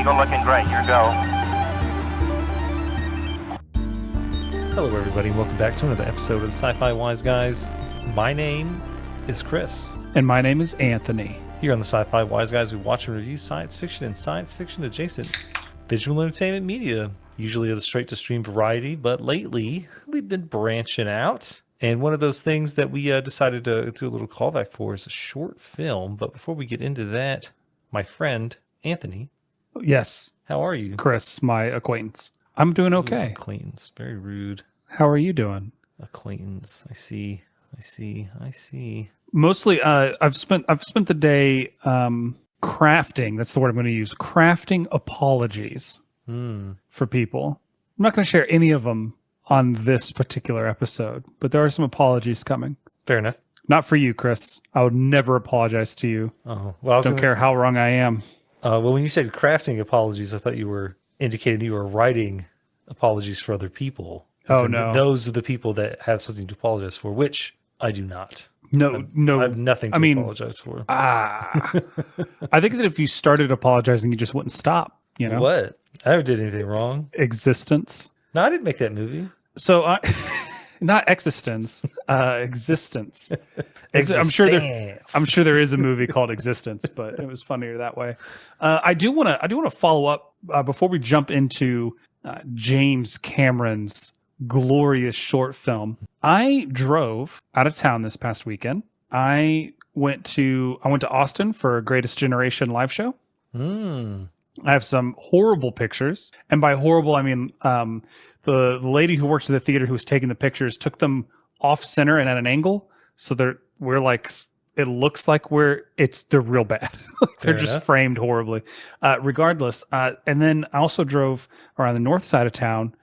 Eagle looking great. Your go. Hello, everybody, and welcome back to another episode of the Sci-Fi Wise Guys. My name is Chris. And my name is Anthony. Here on the Sci-Fi Wise Guys, we watch and review science fiction and science fiction adjacent visual entertainment media, usually of the straight-to-stream variety, but lately we've been branching out. And one of those things that we decided to do a little callback for is a short film. But before we get into that, my friend Anthony. Yes. How are you? Chris, my acquaintance. I'm doing okay. Acquaintance. Very rude. How are you doing? Acquaintance. I see. Mostly, I've spent the day crafting. That's the word I'm going to use. Crafting apologies for people. I'm not going to share any of them on this particular episode, but there are some apologies coming. Fair enough. Not for you, Chris. I would never apologize to you. Oh, well, Don't care how wrong I am. Well, when you said crafting apologies, I thought you were indicating that you were writing apologies for other people. Oh, no. Those are the people that have something to apologize for, which I do not. No. I have nothing to apologize for. I think that if you started apologizing, you just wouldn't stop. You know what? I never did anything wrong. Existence. No, I didn't make that movie. So, not existence, existence. I'm sure there is a movie called Existence, but it was funnier that way. I do want to follow up before we jump into James Cameron's glorious short film. I drove out of town this past weekend. I went to Austin for a Greatest Generation live show. I have some horrible pictures, and by horrible I mean the lady who works at the theater who was taking the pictures took them off center and at an angle, so we're like, it looks like they're real bad. They're just framed horribly. Regardless, and then I also drove around the north side of town,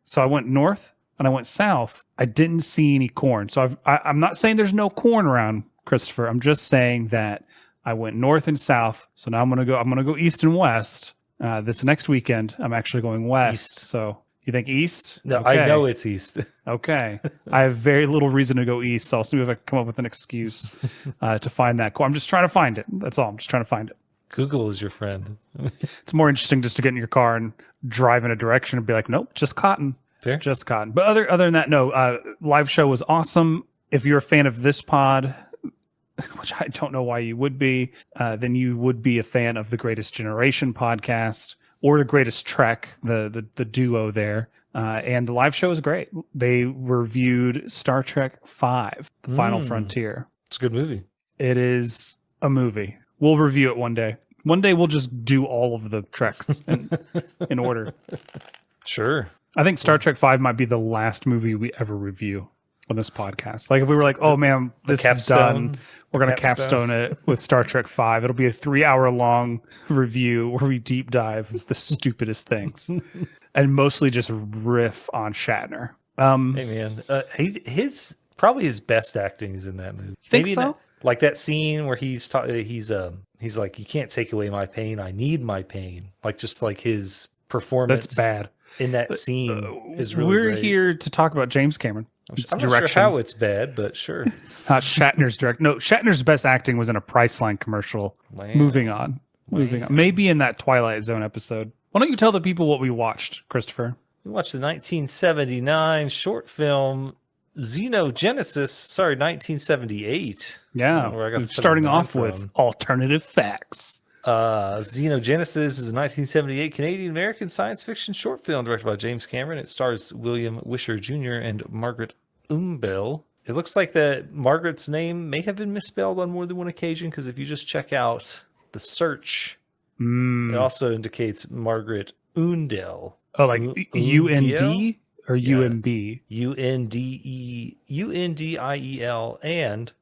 so I went north and I went south. I didn't see any corn, so I'm not saying there's no corn around, Christopher. I'm just saying that I went north and south. So now I'm gonna go east and west. This next weekend, I'm actually going west. East. So you think east? No, okay. I know it's east. Okay. I have very little reason to go east, so I'll see if I can come up with an excuse to find that corn. I'm just trying to find it. That's all. I'm just trying to find it. Google is your friend. It's more interesting just to get in your car and drive in a direction and be like, nope, just cotton. Fair. Just cotton. But other than that, no. Live show was awesome. If you're a fan of this pod, which I don't know why you would be, then you would be a fan of the Greatest Generation podcast or the Greatest Trek, the duo there. And the live show was great. They reviewed Star Trek V, The Final Frontier. It's a good movie. It is a movie. We'll review it one day. One day we'll just do all of the Treks in order. Sure. I think Star Trek V might be the last movie we ever review on this podcast. Like if we were like, oh man, this is done, we're going to capstone it with Star Trek V. It'll be a 3-hour long review where we deep dive the stupidest things and mostly just riff on Shatner. Hey man, probably his best acting is in that movie. Think so? Like that scene where he's like, you can't take away my pain. I need my pain. Like just like his performance. That's bad. In that scene is really We're great. here to talk about James Cameron. I'm not sure how it's bad, but sure. Not Shatner's direct. No, Shatner's best acting was in a Priceline commercial. Man. Moving on. Maybe in that Twilight Zone episode. Why don't you tell the people what we watched, Christopher? We watched the 1979 short film Xenogenesis. Sorry, 1978. Yeah, we're starting off with alternative facts. Xenogenesis is a 1978 Canadian-American science fiction short film directed by James Cameron. It stars William Wisher Jr. and Margaret Umbel. It looks like that Margaret's name may have been misspelled on more than one occasion, because if you just check out the search, it also indicates Margaret Undel. Oh, like UND or UMB? UNDIEL and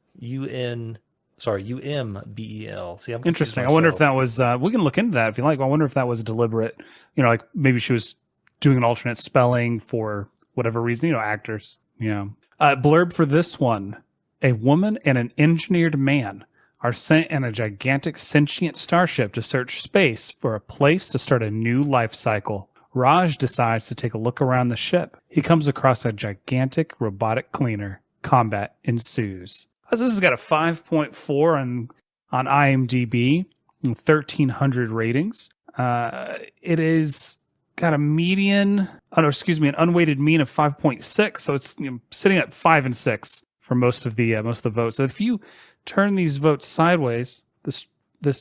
UMBEL. See, I'm interesting. I wonder if that was, we can look into that if you like. I wonder if that was deliberate. You know, like maybe she was doing an alternate spelling for whatever reason, actors. Blurb for this one. A woman and an engineered man are sent in a gigantic sentient starship to search space for a place to start a new life cycle. Raj decides to take a look around the ship. He comes across a gigantic robotic cleaner. Combat ensues. This has got a 5.4 on IMDb, 1,300 ratings. It is got a median, an unweighted mean of 5.6. So it's sitting at 5 and 6 for most of the votes. So if you turn these votes sideways, this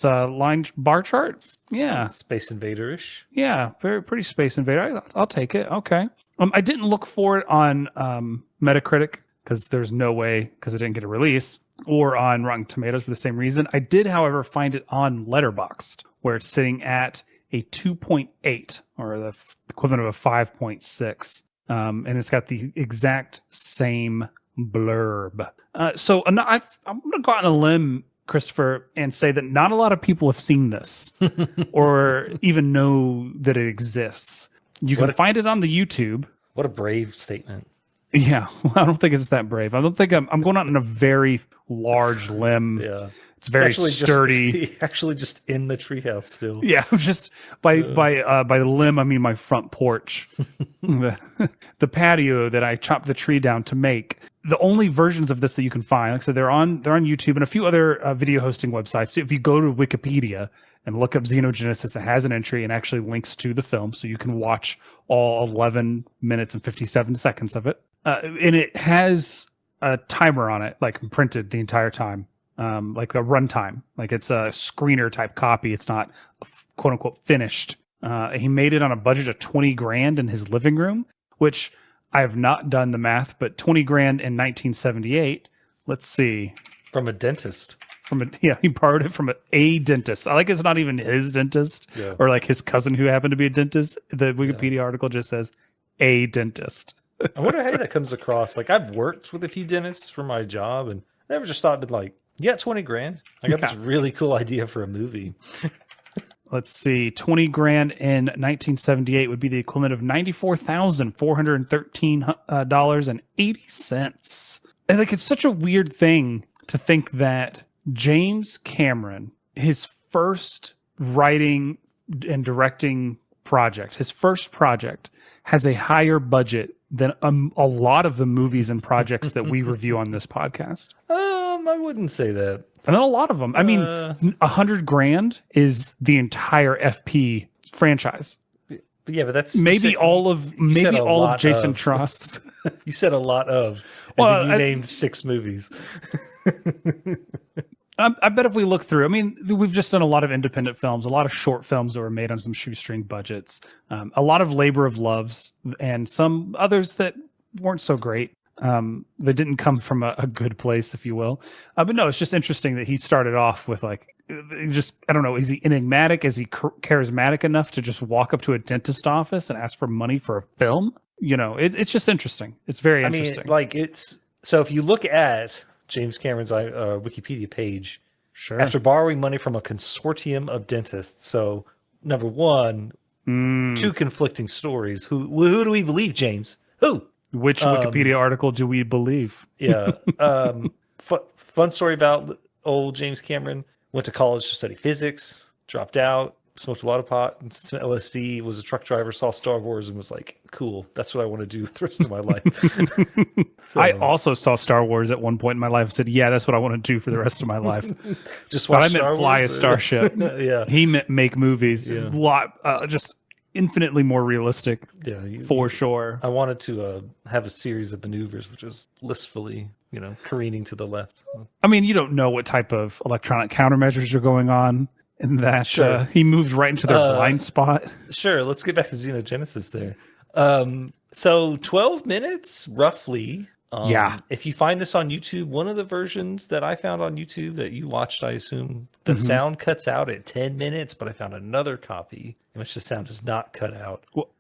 line bar chart, yeah, Space Invader-ish. yeah, pretty Space Invader. I'll take it. Okay. I didn't look for it on Metacritic because there's no way, because it didn't get a release, or on Rotten Tomatoes for the same reason. I did, however, find it on Letterboxd, where it's sitting at a 2.8, or the equivalent of a 5.6. And it's got the exact same blurb. So I'm going to go out on a limb, Christopher, and say that not a lot of people have seen this or even know that it exists. You can find it on the YouTube. What a brave statement. Yeah, I don't think it's that brave. I don't think I'm going out on a very large limb. Yeah. It's very sturdy. Actually, just in the treehouse still. Yeah, just by the limb, I mean my front porch, the patio that I chopped the tree down to make. The only versions of this that you can find, like I said, they're on YouTube and a few other video hosting websites. So if you go to Wikipedia and look up Xenogenesis, it has an entry and actually links to the film, so you can watch all 11 minutes and 57 seconds of it. And it has a timer on it, like printed the entire time. Like the runtime, like it's a screener type copy. It's not quote unquote finished. He made it on a budget of $20,000 in his living room, which I have not done the math, but $20,000 in 1978. Let's see. From a dentist. He borrowed it from a dentist. I like it's not even his dentist or like his cousin who happened to be a dentist. The Wikipedia article just says a dentist. I wonder how that comes across. Like I've worked with a few dentists for my job, and I never just thought, like, yeah, $20,000. I got this really cool idea for a movie. Let's see. $20,000 in 1978 would be the equivalent of $94,413.80. And like, it's such a weird thing to think that James Cameron, his first writing and directing project, his first project, has a higher budget than a lot of the movies and projects that we review on this podcast. I wouldn't say that. And then a lot of them. I mean, $100,000 is the entire FP franchise. Yeah, but that's maybe all of Jason Trost's. You said a lot of. And then you named 6 movies. I bet if we look through, I mean, we've just done a lot of independent films, a lot of short films that were made on some shoestring budgets, a lot of labor of loves, and some others that weren't so great. That didn't come from a good place, if you will. But no, it's just interesting that he started off with like, just, I don't know, is he enigmatic? Is he charismatic enough to just walk up to a dentist office and ask for money for a film? You know, it's just interesting. It's very interesting. I mean, so if you look at James Cameron's Wikipedia page, sure, after borrowing money from a consortium of dentists. So number one, 2 conflicting stories. Who do we believe, James? Who? Which Wikipedia article do we believe? Yeah. Fun story about old James Cameron. Went to college to study physics, dropped out, smoked a lot of pot, some LSD, was a truck driver, saw Star Wars, and was like, cool, that's what I want to do the rest of my life. So, I also saw Star Wars at one point in my life and said, yeah, that's what I want to do for the rest of my life. Just watch But I meant fly a starship. Yeah. He meant make movies. Yeah. Just infinitely more realistic, for sure. I wanted to have a series of maneuvers, which is blissfully, careening to the left. I mean, you don't know what type of electronic countermeasures are going on, and that he moved right into their blind spot. Sure, let's get back to Xenogenesis there. So 12 minutes, roughly. If you find this on YouTube, one of the versions that I found on YouTube that you watched, I assume, the sound cuts out at 10 minutes, but I found another copy in which the sound does not cut out. Well,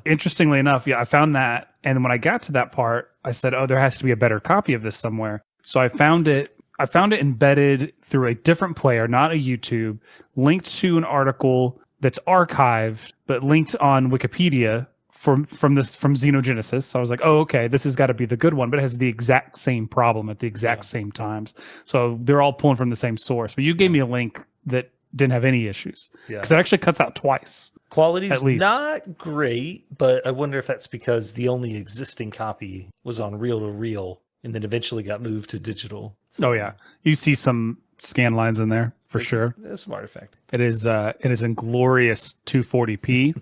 interestingly enough, I found that. And when I got to that part, I said, oh, there has to be a better copy of this somewhere. So I found it embedded through a different player, not a YouTube, linked to an article that's archived, but linked on Wikipedia from Xenogenesis. So I was like, oh, okay, this has got to be the good one, but it has the exact same problem at the exact same times. So they're all pulling from the same source. But you gave me a link that didn't have any issues. Because it actually cuts out twice. Quality's not great, but I wonder if that's because the only existing copy was on reel-to-reel and then eventually got moved to digital. So, you see some scan lines in there for sure. It's some artifact. It is in glorious 240p,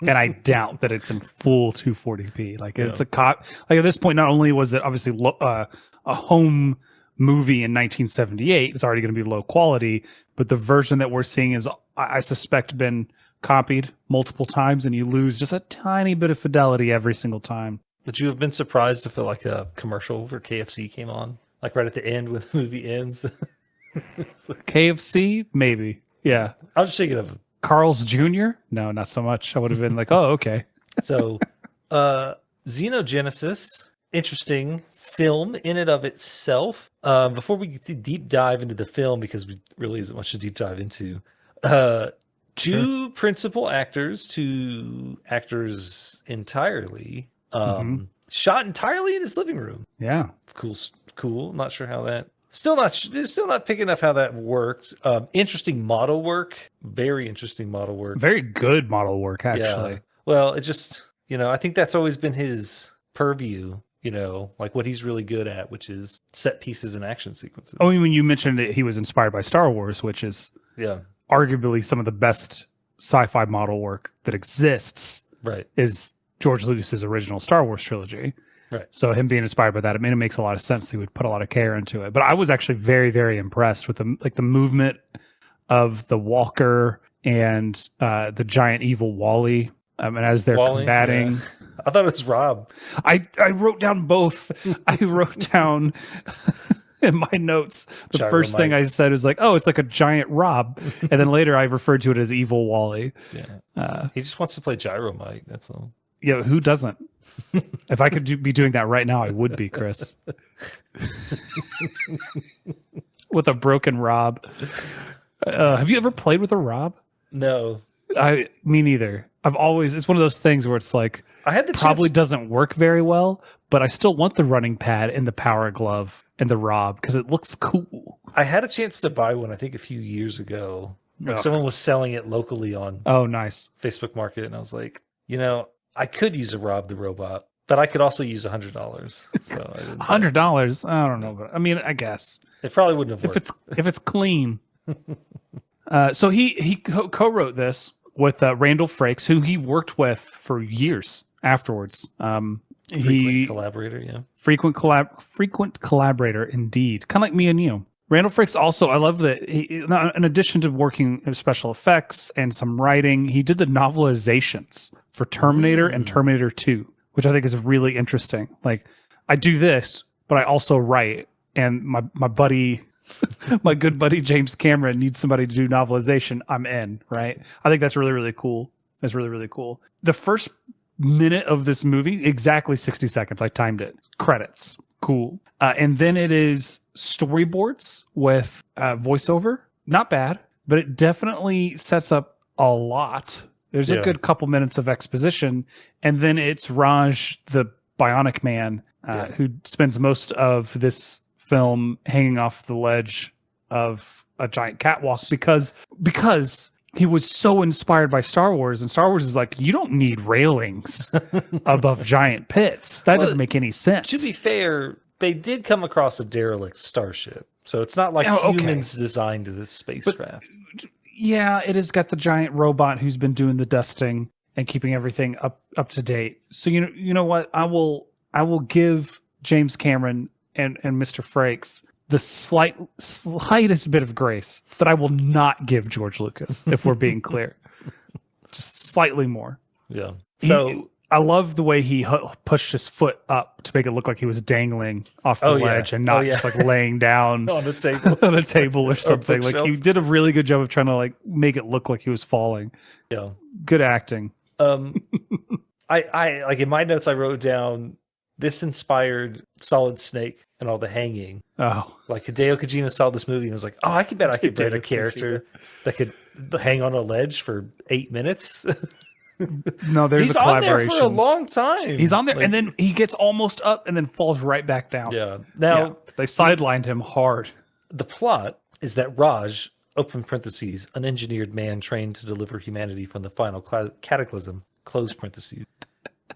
and I doubt that it's in full 240p. Like it's a cop. Like at this point, not only was it obviously a home movie in 1978, it's already going to be low quality, but the version that we're seeing is, I suspect, been copied multiple times, and you lose just a tiny bit of fidelity every single time. Would you have been surprised if like a commercial for KFC came on, like right at the end when the movie ends? KFC, maybe. Yeah. I was just thinking of Carl's Jr. No, not so much. I would have been like, oh, okay. So, Xenogenesis, interesting film in and of itself. Before we deep dive into the film, because we really isn't much to deep dive into, two principal actors, two actors entirely, shot entirely in his living room. Yeah. Cool. Not sure how that. Still not picking up how that worked. Interesting model work. Very interesting model work. Very good model work, actually. Yeah. Well, it just, I think that's always been his purview, like what he's really good at, which is set pieces and action sequences. Oh, when you mentioned that he was inspired by Star Wars, which is arguably some of the best sci-fi model work that exists, right? Is George Lucas's original Star Wars trilogy. Right. So him being inspired by that, it makes a lot of sense. He would put a lot of care into it. But I was actually very, very impressed with the movement of the Walker and the giant evil Wally. And as they're combating, I thought it was Rob. I wrote down both. I wrote down in my notes the first thing I said was like, "Oh, it's like a giant Rob," and then later I referred to it as evil Wally. Yeah, he just wants to play Gyro Mike. That's all. Yeah, who doesn't? If I could be doing that right now, I would be, Chris. With a broken Rob. Have you ever played with a Rob? No. Me neither. It's one of those things where it's like, I had doesn't work very well, but I still want the running pad and the power glove and the Rob because it looks cool. I had a chance to buy one, I think a few years ago. Like someone was selling it locally on nice Facebook Market, and I was like, I could use a Rob the Robot, but I could also use $100. So $100? I don't know, but I guess it probably wouldn't have worked if it's clean. So he co-wrote this with Randall Frakes, who he worked with for years afterwards. Frequent collaborator, yeah. Frequent collaborator, indeed. Kind of like me and you. Randall Frakes also, I love that in addition to working in special effects and some writing, he did the novelizations for Terminator and Terminator 2, which I think is really interesting. Like, I do this, but I also write. And my buddy, my good buddy James Cameron needs somebody to do novelization. I'm in, right? I think that's really, really cool. That's really, really cool. The first minute of this movie, exactly 60 seconds. I timed it. Credits. Cool. And then it is storyboards with voiceover. Not bad, but it definitely sets up a lot. There's a good couple minutes of exposition. And then it's Raj, the Bionic Man, who spends most of this film hanging off the ledge of a giant catwalk because he was so inspired by Star Wars, and Star Wars is like, you don't need railings above giant pits. That doesn't make any sense. To be fair, they did come across a derelict starship, so it's not like humans designed this spacecraft. But, yeah, it has got the giant robot who's been doing the dusting and keeping everything up to date. So you know what? I will give James Cameron and Mr. Frakes the slightest bit of grace that I will not give George Lucas, if we're being clear. Just slightly more. Yeah. So I love the way he pushed his foot up to make it look like he was dangling off the ledge and not just like laying down on the table on a table or something. Like he did a really good job of trying to like make it look like he was falling. Yeah. Good acting. I like in my notes I wrote down, this inspired Solid Snake and all the hanging. Oh, like Hideo Kojima saw this movie and was like, "Oh, I could write a character that could hang on a ledge for 8 minutes." No, there's a collaboration. He's on there for a long time. He's on there, and then he gets almost up and then falls right back down. Yeah. Now they sidelined him hard. The plot is that Raj, open parentheses, an engineered man trained to deliver humanity from the final cataclysm, close parentheses,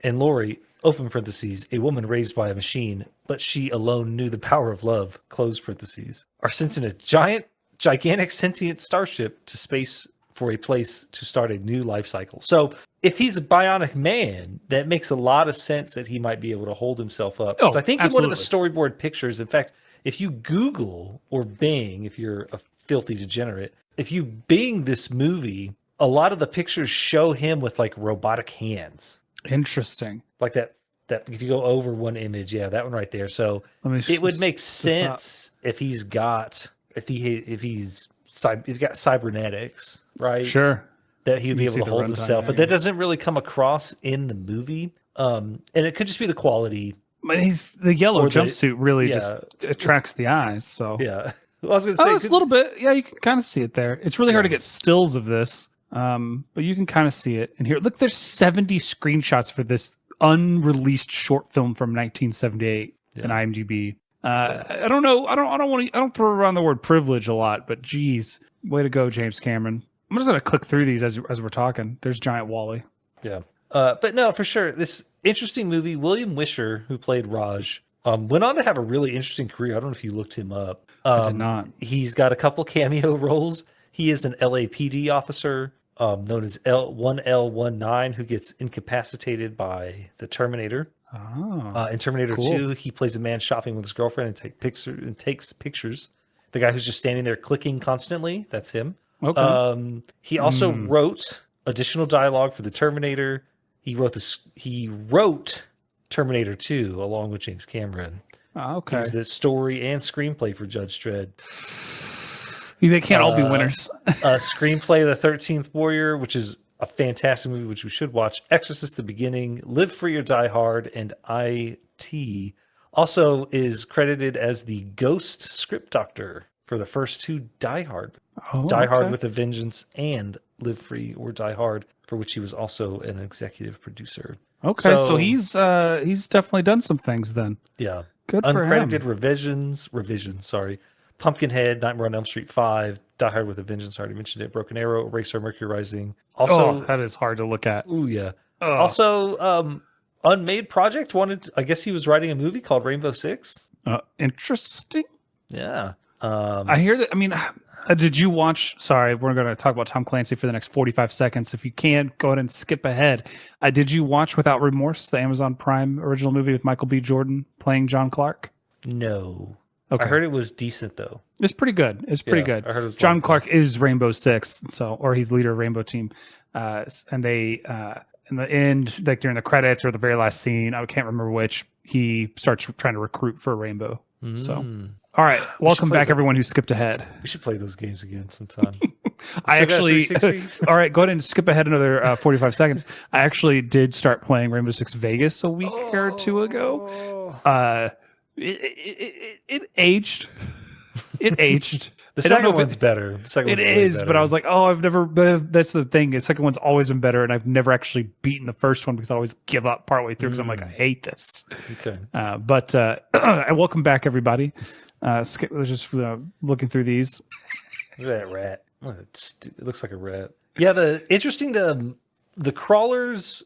and Lori, open parentheses, a woman raised by a machine, but she alone knew the power of love, close parentheses, are sent in a giant gigantic sentient starship to space for a place to start a new life cycle. So if he's a bionic man, that makes a lot of sense that he might be able to hold himself up. Because I think in one of the storyboard pictures, in fact, if you Google or Bing, if you're a filthy degenerate, if you Bing this movie, a lot of the pictures show him with like robotic hands. Interesting. Like that if you go over one image, yeah, that one right there. So it would make sense if he's got got cybernetics, right? Sure. That he would be able to hold himself. But that doesn't really come across in the movie. And it could just be the quality. But the yellow jumpsuit really just attracts the eyes. So yeah. I was going to say it's a little bit. Yeah, you can kind of see it there. It's really hard to get stills of this. But you can kind of see it in here. Look, there's 70 screenshots for this unreleased short film from 1978 in IMDb. I don't know. I don't throw around the word privilege a lot, but geez, way to go, James Cameron. I'm just gonna click through these as we're talking. There's Giant Wally. Yeah. But no, for sure, this interesting movie. William Wisher, who played Raj, went on to have a really interesting career. I don't know if you looked him up. I did not. He's got a couple cameo roles. He is an LAPD officer known as L1L19 who gets incapacitated by the Terminator. Oh, in Terminator 2, he plays a man shopping with his girlfriend and takes pictures. The guy who's just standing there clicking constantly, that's him. Okay. He also wrote additional dialogue for the Terminator. He wrote Terminator 2 along with James Cameron. Okay. He's the story and screenplay for Judge Dredd. They can't all be winners. Screenplay of The 13th Warrior, which is a fantastic movie, which we should watch. Exorcist: The Beginning, Live Free or Die Hard, and IT. Also is credited as the ghost script doctor for the first two Die Hard. Die Hard with a Vengeance and Live Free or Die Hard, for which he was also an executive producer. Okay, so he's definitely done some things then. Yeah. Good for him. Uncredited revisions, Pumpkinhead, Nightmare on Elm Street 5, Die Hard with a Vengeance, I already mentioned it, Broken Arrow, Eraser, Mercury Rising. Also, that is hard to look at. Ooh, yeah. Also, Unmade Project I guess he was writing a movie called Rainbow Six. Interesting. Yeah. I hear that. I mean, did you watch? Sorry, we're going to talk about Tom Clancy for the next 45 seconds. If you can, go ahead and skip ahead. Did you watch Without Remorse, the Amazon Prime original movie with Michael B. Jordan playing John Clark? No. Okay. I heard it was decent though. It's pretty good. It's pretty good. I heard it was John Clark is Rainbow Six, or he's leader of Rainbow Team. And they in the end, like during the credits or the very last scene, I can't remember which, he starts trying to recruit for Rainbow. So, all right, welcome back, everyone who skipped ahead. We should play those games again sometime. I actually, all right, go ahead and skip ahead another 45 seconds. I actually did start playing Rainbow Six Vegas a week or two ago. It aged. It aged. The second one's better. It is, but I was like, that's the thing. The second one's always been better, and I've never actually beaten the first one because I always give up partway through because I'm like, I hate this. Okay. But welcome back, everybody. Just looking through these. Look at that rat. It looks like a rat. Yeah, the crawler's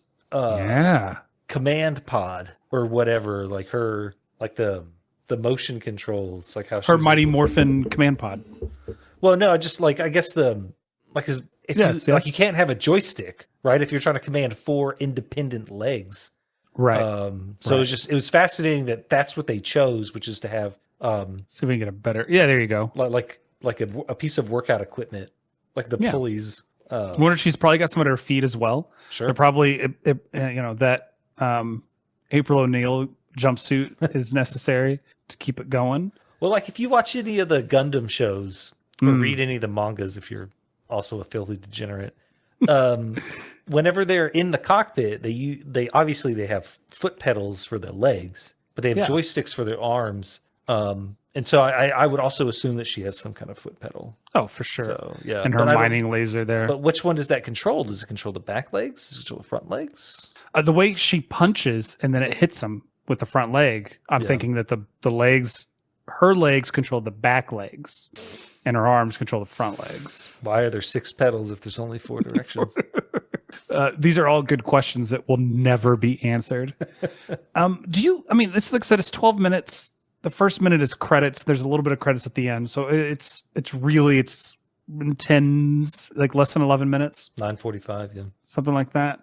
command pod or whatever, like her, like the motion controls, like how her Mighty Morphin command pod. Well, no, just like I guess you can't have a joystick, right? If you're trying to command 4 independent legs, right? So it was fascinating that's what they chose, which is to have see if we can get a better. Yeah, there you go. Like a piece of workout equipment, like the pulleys. I wonder if she's probably got some at her feet as well. Sure. They're probably that April O'Neil jumpsuit is necessary to keep it going. Well, like if you watch any of the Gundam shows or read any of the mangas, if you're also a filthy degenerate, whenever they're in the cockpit, they obviously have foot pedals for their legs, but they have joysticks for their arms. And so I would also assume that she has some kind of foot pedal. Oh, for sure. So, yeah. And her mining laser there. But which one does that control? Does it control the back legs? Does it control the front legs? The way she punches and then it hits him with the front leg, I'm thinking that the legs, her legs control the back legs and her arms control the front legs. Why are there 6 pedals if there's only 4 directions? These are all good questions that will never be answered. This looks like it's 12 minutes the first minute is credits. There's a little bit of credits at the end, so it's in tens, like less than 11 minutes, 9:45, yeah. something like that.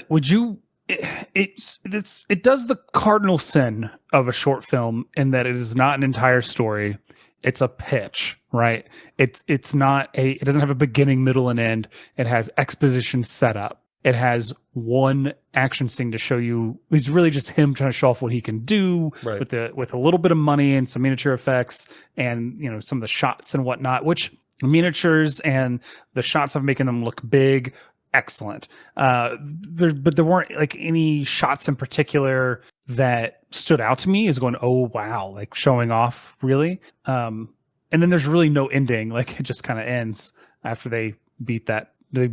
Would you? It does the cardinal sin of a short film in that it is not an entire story. It's a pitch, right? It's not it doesn't have a beginning, middle, and end. It has exposition set up. It has one action scene to show you. It's really just him trying to show off what he can do Right. with a little bit of money and some miniature effects and some of the shots and whatnot. Which miniatures and the shots of making them look big, excellent. But there weren't like any shots in particular that stood out to me as going, oh wow, like showing off really. And then there's really no ending. Like it just kind of ends after they beat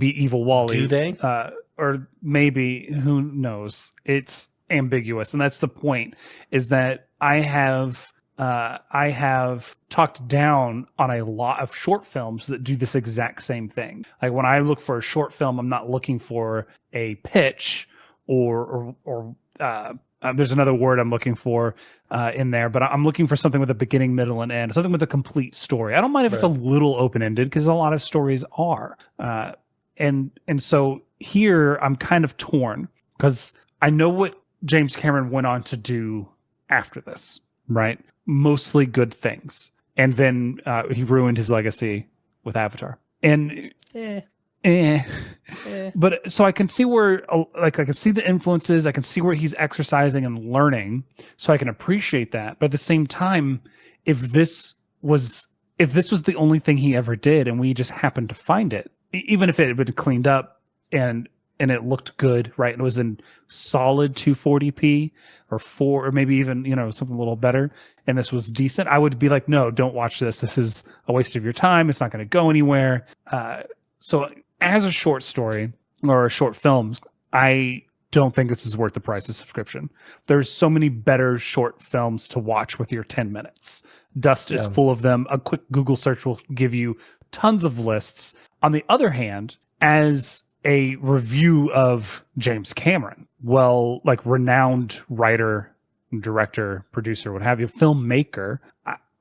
Evil Wally. Do they? Or maybe, who knows? It's ambiguous, and that's the point. Is that I have talked down on a lot of short films that do this exact same thing. Like when I look for a short film, I'm not looking for a pitch or there's another word I'm looking for in there, but I'm looking for something with a beginning, middle, and end, something with a complete story. I don't mind if it's a little open-ended because a lot of stories are. And so here I'm kind of torn because I know what James Cameron went on to do after this, right? Mostly good things. And then he ruined his legacy with Avatar. And but so I can see where I can see the influences, I can see where he's exercising and learning, so I can appreciate that. But at the same time, if this was the only thing he ever did and we just happened to find it, even if it had been cleaned up and it looked good, right? It was in solid 240p or maybe even, something a little better. And this was decent. I would be like, no, don't watch this. This is a waste of your time. It's not going to go anywhere. So as a short story or a short film, I don't think this is worth the price of subscription. There's so many better short films to watch with your 10 minutes. Dust is full of them. A quick Google search will give you tons of lists. On the other hand, as a review of James Cameron, like renowned writer, director, producer, what have you, filmmaker,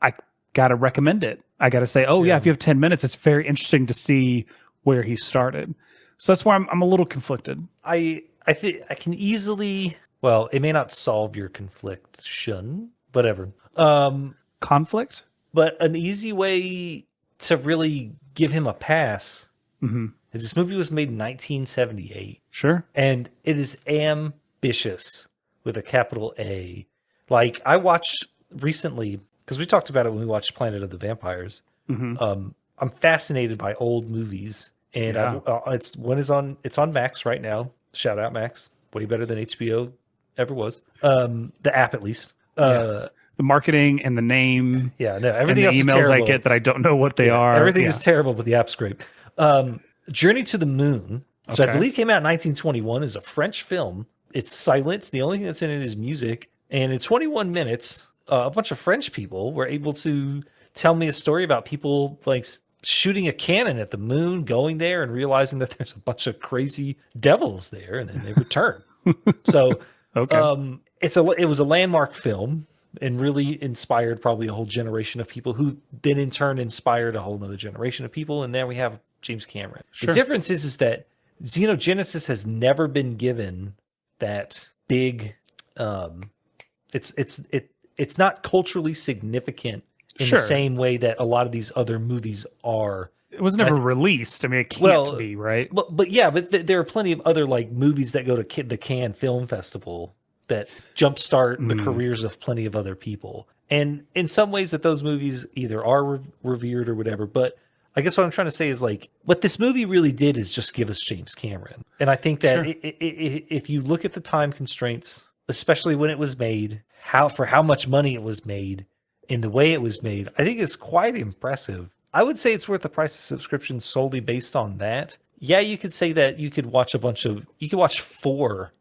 I gotta recommend it. I gotta say, if you have 10 minutes, it's very interesting to see where he started. So that's why I'm a little conflicted. I think I can easily. Well, it may not solve your confliction, whatever. Conflict, but an easy way to really give him a pass. Mm-hmm. This movie was made in 1978. Sure. And it is ambitious with a capital A. Like, I watched recently, because we talked about it when we watched Planet of the Vampires. Mm-hmm. I'm fascinated by old movies. And it's on Max right now. Shout out Max. Way better than HBO ever was. The app, at least. The marketing and the name. Yeah, no, everything else the is emails terrible. I get that I don't know what they are. Everything is terrible, but the app's great. Journey to the Moon, which I believe came out in 1921, is a French film. It's silent. The only thing that's in it is music. And in 21 minutes, a bunch of French people were able to tell me a story about people like shooting a cannon at the moon, going there and realizing that there's a bunch of crazy devils there, and then they return. So it was a landmark film and really inspired probably a whole generation of people who then in turn inspired a whole nother generation of people. And then we have James Cameron. Sure. The difference is that Xenogenesis has never been given that big it's not culturally significant in the same way that a lot of these other movies are. It was never released. I mean, it can't be, right? But there are plenty of other like movies that go to the Cannes Film Festival that jumpstart the careers of plenty of other people. And in some ways that those movies either are revered or whatever. But I guess what I'm trying to say is like what this movie really did is just give us James Cameron. And I think that if you look at the time constraints, especially when it was made, for how much money it was made, in the way it was made, I think it's quite impressive. I would say it's worth the price of subscription solely based on that. Yeah, you could say that you could watch 4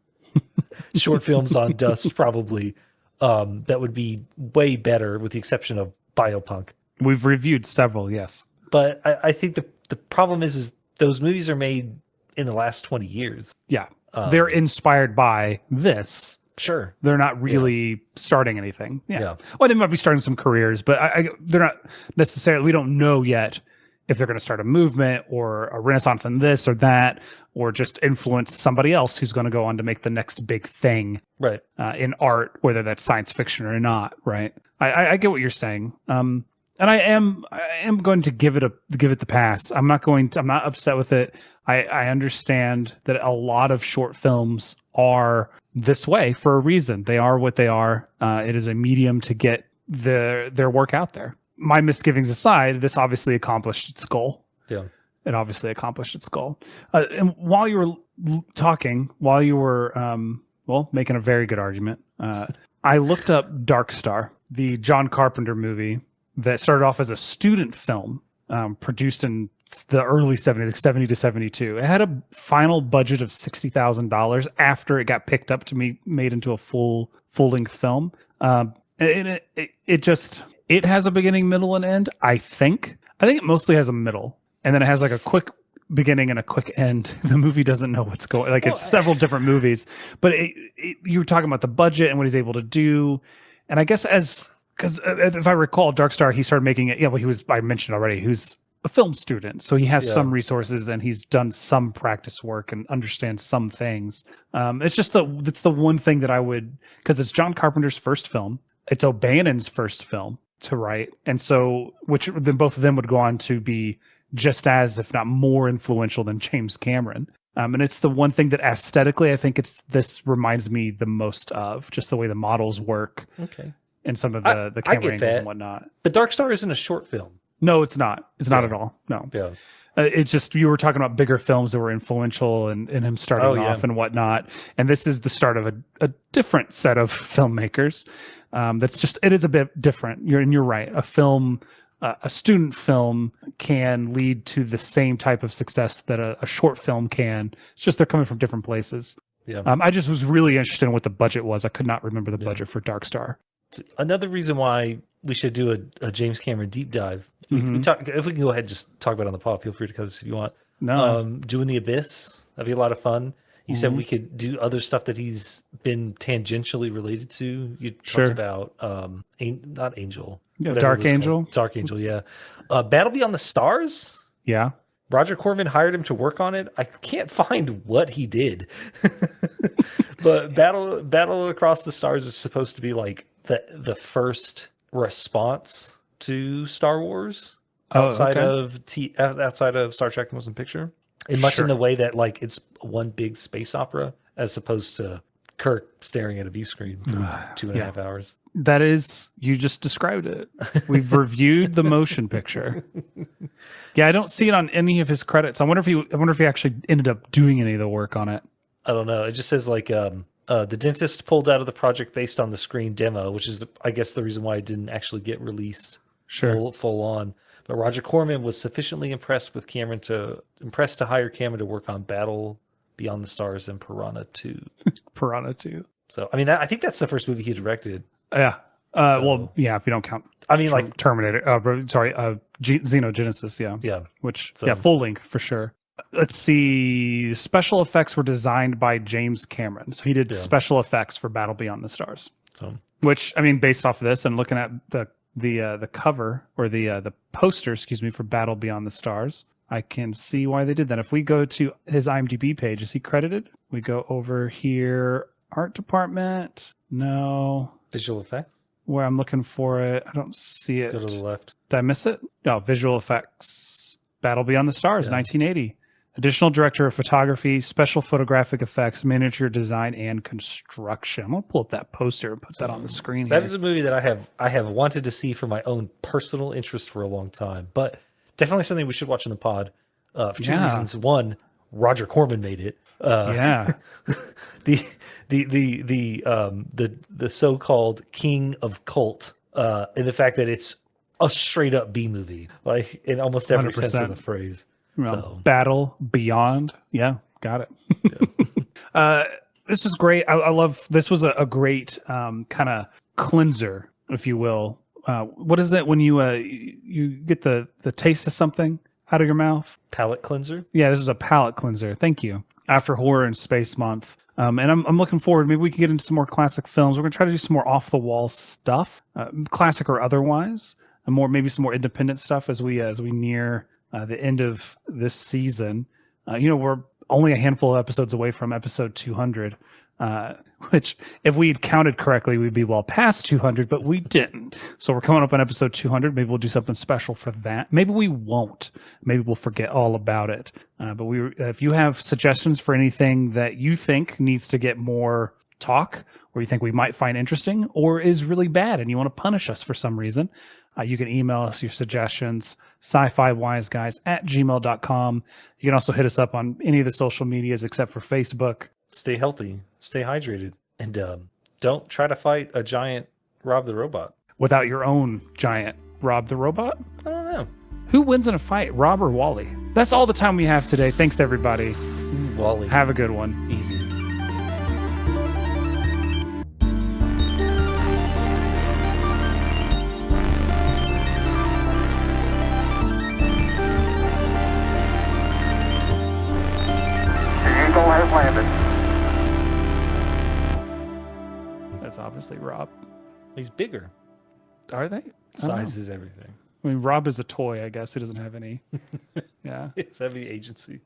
short films on Dust probably that would be way better with the exception of Biopunk. We've reviewed several, yes. But I think the problem is those movies are made in the last 20 years. Yeah. They're inspired by this. Sure. They're not really starting anything. Yeah. Well, they might be starting some careers, but they're not necessarily. We don't know yet if they're going to start a movement or a renaissance in this or that, or just influence somebody else who's going to go on to make the next big thing, Right. in art, whether that's science fiction or not. Right. I get what you're saying. And I am going to give it the pass. I'm not upset with it. I understand that a lot of short films are this way for a reason. They are what they are. It is a medium to get their work out there. My misgivings aside, this obviously accomplished its goal. Yeah. It obviously accomplished its goal. And while you were talking, making a very good argument, I looked up Dark Star, the John Carpenter movie that started off as a student film, produced in the early 70s, 70 to 72. It had a final budget of $60,000 after it got picked up to be made into a full-length film. It has a beginning, middle, and end, I think. I think it mostly has a middle. And then it has like a quick beginning and a quick end. The movie doesn't know what's going. Like, it's several different movies. But you were talking about the budget and what he's able to do. And I guess because if I recall, Dark Star, he started making it. Yeah, well, I mentioned already, he was a film student, so he has some resources and he's done some practice work and understands some things. It's the one thing that I would, because it's John Carpenter's first film. It's O'Bannon's first film to write, and so then both of them would go on to be just as, if not more, influential than James Cameron. And it's the one thing that aesthetically I think this reminds me the most of, just the way the models work. Okay. And some of the camera angles and whatnot. But Dark Star isn't a short film. No, it's not. It's not at all. No. Yeah. It's just, you were talking about bigger films that were influential and him starting off and whatnot. And this is the start of a different set of filmmakers. It is a bit different. You're right. A film, a student film can lead to the same type of success that a short film can. It's just they're coming from different places. Yeah. I just was really interested in what the budget was. I could not remember the budget for Dark Star. Another reason why we should do a James Cameron deep dive. If we can go ahead and just talk about it on the pod, feel free to cut this if you want. No. Doing the Abyss, that'd be a lot of fun. You said we could do other stuff that he's been tangentially related to. You talked about not Angel. Yeah, Dark Angel. Dark Angel, yeah. Battle Beyond the Stars? Yeah. Roger Corman hired him to work on it. I can't find what he did. But Battle Across the Stars is supposed to be like the first response to Star Wars outside of Star Trek: The Motion Picture, and much in the way that like it's one big space opera as opposed to Kirk staring at a view screen for 2.5 hours. That is, you just described it. We've reviewed the motion picture. Yeah, I don't see it on any of his credits. I wonder if he actually ended up doing any of the work on it. I don't know. It just says like the dentist pulled out of the project based on the screen demo, which is I guess the reason why it didn't actually get released full on. But Roger Corman was sufficiently impressed to hire Cameron to work on Battle Beyond the Stars and Piranha 2. Piranha 2. So I mean, I think that's the first movie he directed. Yeah. Well, yeah. If you don't count, I mean, like Terminator. Xenogenesis. Yeah. Yeah. Which full length for sure. Let's see. Special effects were designed by James Cameron, so he did special effects for Battle Beyond the Stars. So, which I mean, based off of this and looking at the cover or the poster, for Battle Beyond the Stars, I can see why they did that. If we go to his IMDb page, is he credited? We go over here, art department. No. Visual effects? Where I'm looking for it, I don't see it. Go to the left. Did I miss it? No, visual effects. Battle Beyond the Stars, 1980. Additional director of photography, special photographic effects, miniature design, and construction. I'm going to pull up that poster and put that on the screen here. That is a movie that I have wanted to see for my own personal interest for a long time, but definitely something we should watch in the pod for two reasons. One, Roger Corman made it. The so-called king of cult, and the fact that it's a straight up B movie, like in almost every 100%. Sense of the phrase. So. Battle Beyond, got it. This was great. I love. This was a great kind of cleanser, if you will. What is it when you get the taste of something out of your mouth? Palate cleanser. Yeah, this is a palate cleanser. Thank you. after Horror and Space Month. And I'm looking forward. Maybe we can get into some more classic films. We're going to try to do some more off the wall stuff, classic or otherwise, and maybe some more independent stuff as we near the end of this season. We're only a handful of episodes away from episode 200, which, if we had counted correctly, we'd be well past 200, but we didn't. So we're coming up on episode 200. Maybe we'll do something special for that. Maybe we won't. Maybe we'll forget all about it. But if you have suggestions for anything that you think needs to get more talk, or you think we might find interesting, or is really bad and you want to punish us for some reason, you can email us your suggestions, scifiwiseguys@gmail.com. You can also hit us up on any of the social medias except for Facebook. Stay healthy, stay hydrated, and don't try to fight a giant Rob the Robot. Without your own giant Rob the Robot? I don't know. Who wins in a fight, Rob or Wally? That's all the time we have today. Thanks, everybody. Wally. Have a good one. Easy. Eagle has landed. That's obviously Rob. He's bigger. Are they? Size is everything. I mean, Rob is a toy, I guess. He doesn't have any. Yeah. It's heavy agency.